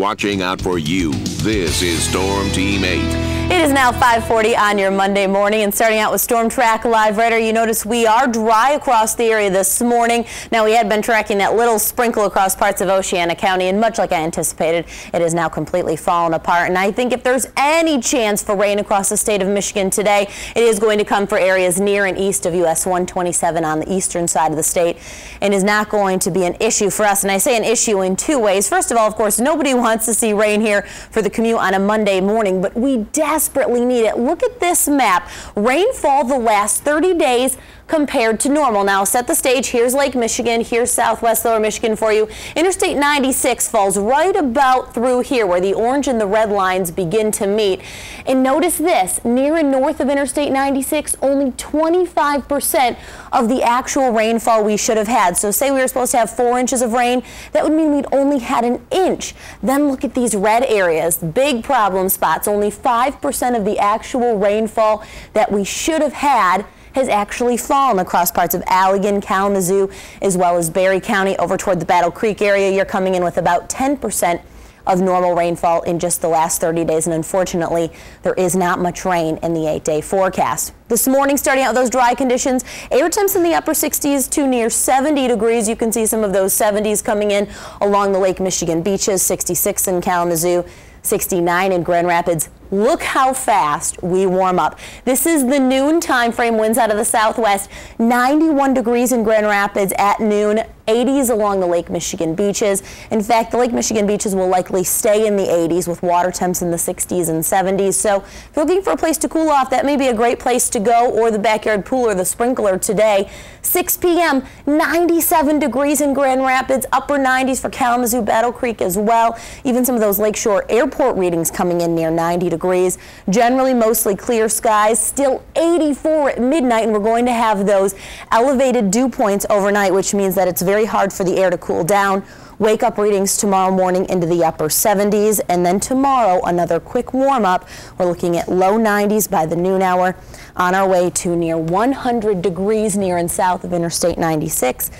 watching out for you. This is Storm Team 8. It is now 5:40 on your Monday morning, and starting out with Storm Track Live Radar, you notice we are dry across the area this morning. Now, we had been tracking that little sprinkle across parts of Oceana County, and much like I anticipated, it is now completely fallen apart. And I think if there's any chance for rain across the state of Michigan today, it is going to come for areas near and east of US 127 on the eastern side of the state, and is not going to be an issue for us. And I say an issue in two ways. First of all, of course, nobody wants to see rain here for the commute on a Monday morning, but we desperately need it. Look at this map. Rainfall the last 30 days compared to normal. Now, set the stage. Here's Lake Michigan. Here's southwest lower Michigan for you. Interstate 96 falls right about through here where the orange and the red lines begin to meet. And notice this, near and north of Interstate 96, only 25% of the actual rainfall we should have had. So say we were supposed to have 4 inches of rain, that would mean we'd only had an inch. Then look at these red areas, big problem spots. Only 5% of the actual rainfall that we should have had has actually fallen across parts of Allegan, Kalamazoo, as well as Berry County. Over toward the Battle Creek area, you're coming in with about 10% of normal rainfall in just the last 30 days, and unfortunately, there is not much rain in the 8-day forecast. This morning, starting out with those dry conditions, air temps in the upper 60s to near 70 degrees. You can see some of those 70s coming in along the Lake Michigan beaches, 66 in Kalamazoo, 69 in Grand Rapids. Look how fast we warm up. This is the noon time frame, winds out of the southwest, 91 degrees in Grand Rapids at noon, 80s along the Lake Michigan beaches. In fact, the Lake Michigan beaches will likely stay in the 80s with water temps in the 60s and 70s. So if you're looking for a place to cool off, that may be a great place to go, or the backyard pool or the sprinkler today. 6 p.m., 97 degrees in Grand Rapids, upper 90s for Kalamazoo, Battle Creek as well. Even some of those Lakeshore Airport readings coming in near 90 degrees. Generally mostly clear skies, still 84 at midnight, and we're going to have those elevated dew points overnight, which means that it's very hard for the air to cool down. Wake up readings tomorrow morning into the upper 70s, and then tomorrow another quick warm up. We're looking at low 90s by the noon hour, on our way to near 100 degrees near and south of Interstate 96,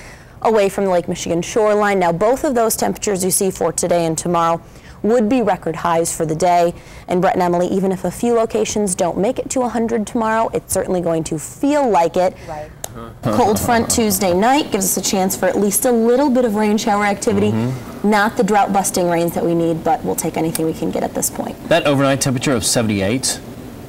away from the Lake Michigan shoreline. Now, both of those temperatures you see for today and tomorrow would be record highs for the day. And Brett and Emily, even if a few locations don't make it to 100 tomorrow, it's certainly going to feel like it. Right. Cold front Tuesday night gives us a chance for at least a little bit of rain shower activity. Not the drought busting rains that we need, but we'll take anything we can get at this point. That overnight temperature of 78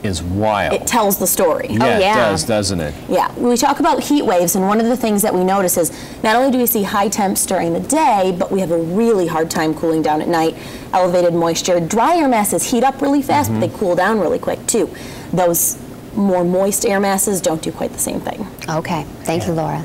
is wild. It tells the story. Yeah, it does, doesn't it? Yeah, we talk about heat waves, and one of the things that we notice is not only do we see high temps during the day, but we have a really hard time cooling down at night. Elevated moisture. Dry air masses heat up really fast, but they cool down really quick too. Those more moist air masses don't do quite the same thing. Okay, thank you, Laura.